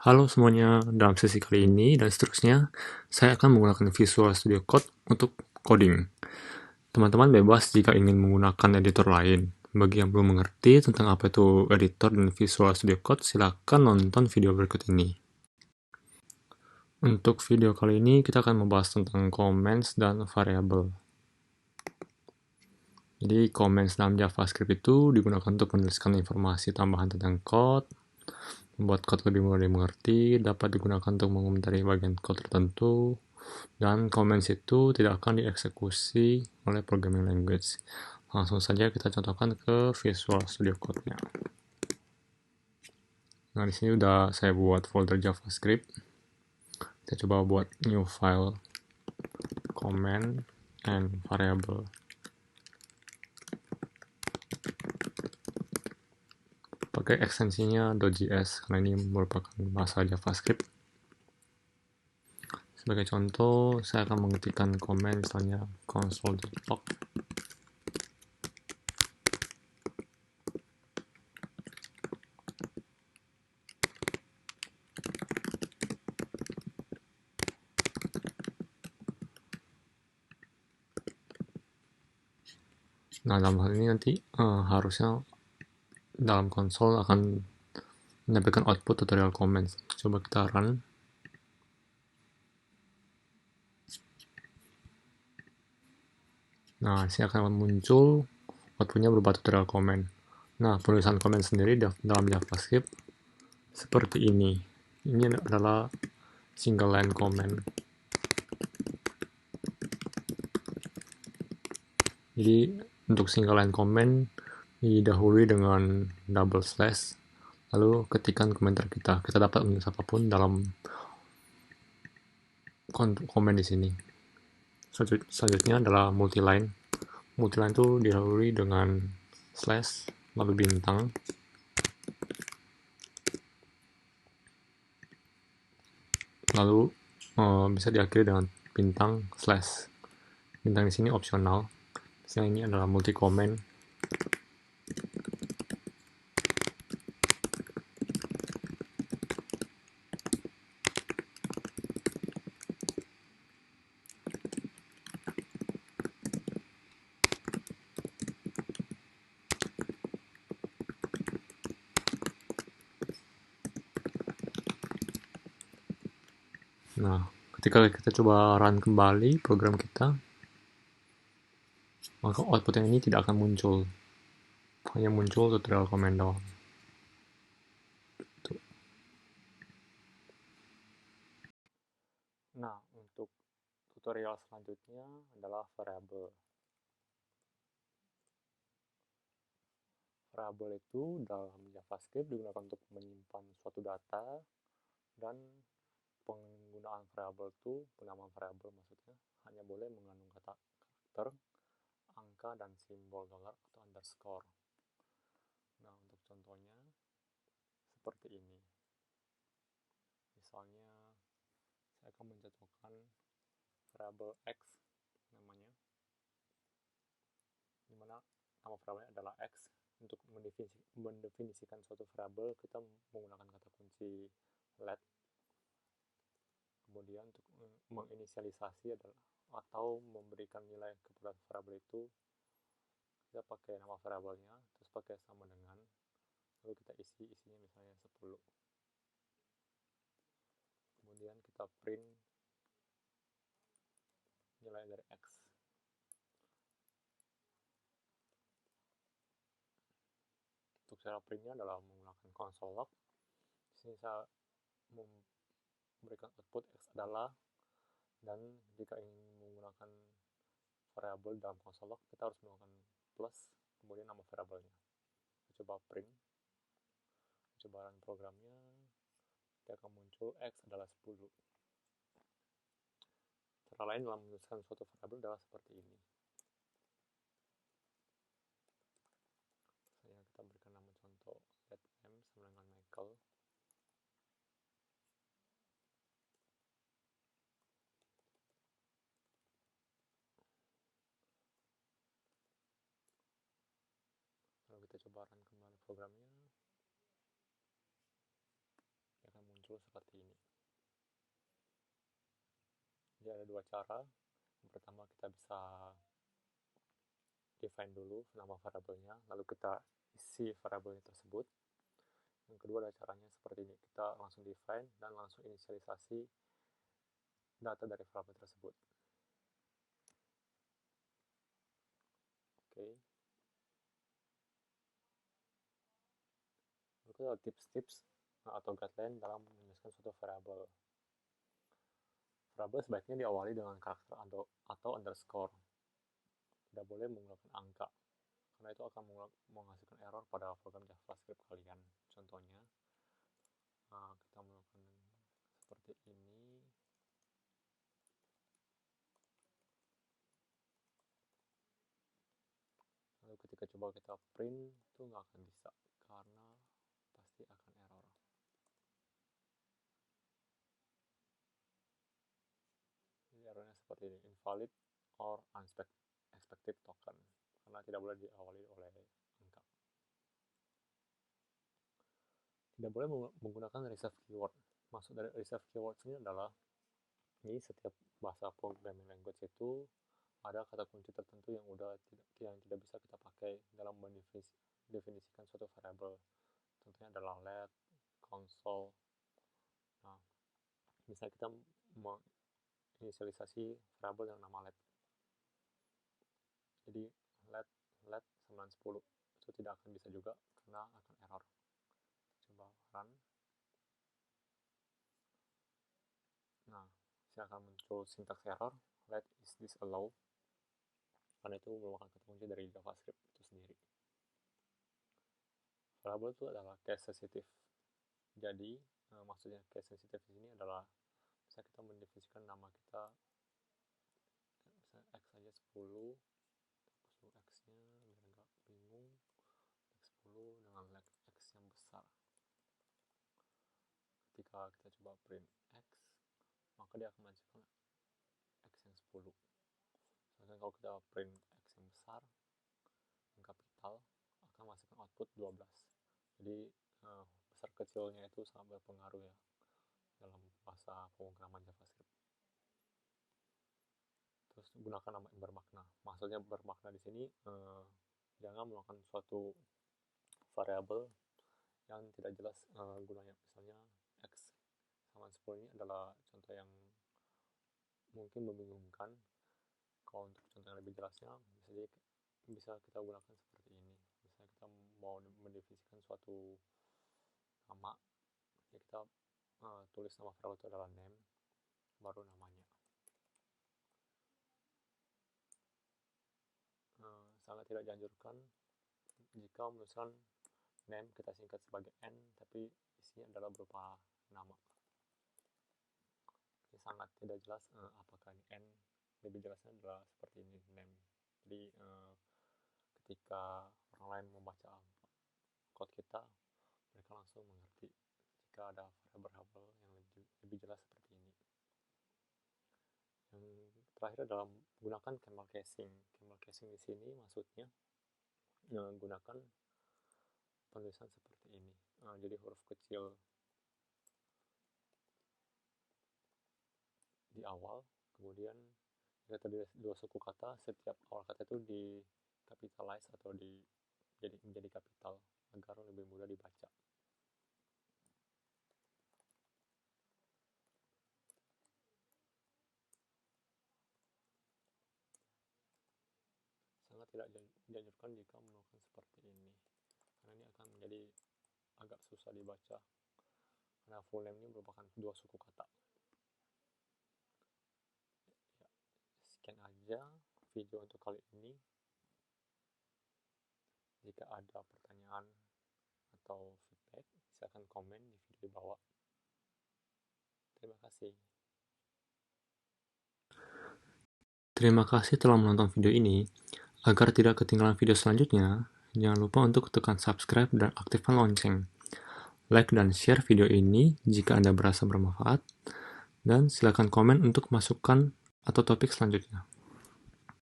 Halo semuanya, dalam sesi kali ini dan seterusnya, saya akan menggunakan Visual Studio Code untuk coding. Teman-teman bebas jika ingin menggunakan editor lain. Bagi yang belum mengerti tentang apa itu editor dan Visual Studio Code, silakan nonton video berikut ini. Untuk video kali ini, kita akan membahas tentang comments dan variable. Jadi, comments dalam JavaScript itu digunakan untuk menuliskan informasi tambahan tentang code, membuat code lebih mudah dimengerti, dapat digunakan untuk mengomentari bagian code tertentu, dan comments itu tidak akan dieksekusi oleh programming language. Langsung saja kita contohkan ke Visual Studio Code-nya. Nah, di sini udah saya buat folder JavaScript. Kita coba buat new file comment and variable. Pakai ekstensinya .js karena ini merupakan bahasa JavaScript. Sebagai contoh, saya akan mengetikkan comment misalnya console.log. Nah, dalam hal ini nanti harusnya dalam konsol akan menampilkan output tutorial comments. Coba kita run. Nah, sini akan muncul outputnya berupa tutorial comment. Nah, penulisan comment sendiri dalam JavaScript seperti ini. Ini adalah single line comment. Jadi, untuk single line comment didahului dengan double slash, lalu ketikkan komentar kita. Kita dapat menulis apapun dalam komen di sini. Selanjutnya adalah multiline. Multiline itu didahului dengan slash, lalu bintang. Lalu bisa diakhiri dengan bintang slash. Bintang di sini opsional. Misalnya ini adalah multi comment. Nah, ketika kita coba run kembali program kita, maka output yang ini tidak akan muncul. Hanya muncul tutorial comment doang. Nah, untuk tutorial selanjutnya adalah variable. Variable itu dalam JavaScript digunakan untuk menyimpan suatu data, dan penggunaan variable itu, penamaan variable maksudnya, hanya boleh mengandung kata karakter, angka, dan simbol dollar atau underscore. Nah, untuk contohnya seperti ini. Misalnya, saya akan mencocokkan variable x namanya, dimana nama variabelnya adalah x. Untuk mendefinisikan suatu variabel, kita menggunakan kata kunci let. Kemudian untuk menginisialisasi adalah atau memberikan nilai kepada variabel itu, kita pakai nama variabelnya, terus pakai sama dengan, lalu kita isinya misalnya 10. Kemudian kita print nilai dari x. Untuk cara printnya adalah menggunakan console log. Di sini saya memberikan output x adalah, dan jika ingin menggunakan variabel dalam console log, kita harus menggunakan plus kemudian nama variabelnya. Kita coba print, coba run programnya, kita akan muncul x adalah 10. Cara lain dalam menuliskan suatu variabel adalah seperti ini. Misalnya kita berikan nama contoh let m sama dengan Michael. Lalu kita coba run kembali programnya, akan muncul variabel seperti ini. Jadi ada dua cara. Yang pertama kita bisa define dulu nama variabelnya, lalu kita isi variabelnya tersebut. Yang kedua adalah caranya seperti ini, kita langsung define dan langsung inisialisasi data dari variabel tersebut. Oke. Berikut adalah tips-tips atau guideline dalam menuliskan suatu variabel. Variabel sebaiknya diawali dengan karakter atau underscore. Tidak boleh menggunakan angka, karena itu akan menghasilkan error pada program JavaScript kalian. Contohnya, kita melakukan seperti ini. Lalu ketika coba kita print, itu nggak akan bisa, karena pasti akan error. Jadi errornya seperti ini, invalid or unexpected token, karena tidak boleh diawali oleh angka. Tidak boleh menggunakan reserve keyword. Maksud dari reserve keyword ini adalah, jadi setiap bahasa programming language itu ada kata kunci tertentu yang tidak bisa kita pakai dalam mendefinisikan suatu variabel. Contohnya adalah let, console. Nah, misalnya kita menginisialisasi variabel yang nama let. Jadi let 910 itu tidak akan bisa juga karena akan error. Coba run. Nah, akan muncul syntax error, let is disallow, karena itu merupakan kata kunci dari JavaScript itu sendiri. Variabel itu adalah case sensitive. Jadi, maksudnya case sensitive di sini adalah bisa kita mendefinisikan nama kita, misalnya x saja 10, hapus x-nya biar nggak bingung, x10 dengan let x yang besar. Ketika kita coba print x, maka dia akan menghasilkan x yang 10. Sedangkan kalau kita print x yang besar, yang kapital, akan menghasilkan output 12. Jadi besar kecilnya itu sangat berpengaruh ya dalam bahasa pemrograman JavaScript. Terus gunakan nama yang bermakna. Maksudnya bermakna di sini jangan melakukan suatu variabel yang tidak jelas gunanya. Misalnya x sama 10 ini adalah contoh yang mungkin membingungkan. Kalau untuk contoh yang lebih jelasnya bisa kita gunakan seperti ini. Misalnya kita mau mendefinisikan suatu nama, ya kita tulis nama variabel itu adalah name, baru namanya. Sangat tidak dianjurkan jika menuliskan name kita singkat sebagai n, tapi isinya adalah berupa nama. Ini sangat tidak jelas apakah ini n. Lebih jelasnya adalah seperti ini, name. Jadi ketika orang lain membaca code kita, mereka langsung mengerti jika ada variabel yang lebih jelas seperti ini. Yang terakhir adalah menggunakan camel casing. Camel casing di sini maksudnya menggunakan penulisan seperti ini. Jadi huruf kecil di awal, kemudian jika terdiri dua suku kata, setiap awal kata itu di capitalize atau menjadi kapital agar lebih mudah dibaca. Sangat tidak dianjurkan jika melakukan seperti ini, karena ini akan menjadi agak susah dibaca, karena full name ini merupakan dua suku kata. Ya, sekian aja video untuk kali ini. Jika ada pertanyaan atau feedback, silakan komen di video di bawah. Terima kasih. Terima kasih telah menonton video ini. Agar tidak ketinggalan video selanjutnya, jangan lupa untuk tekan subscribe dan aktifkan lonceng. Like dan share video ini jika Anda merasa bermanfaat, dan silakan komen untuk masukan atau topik selanjutnya.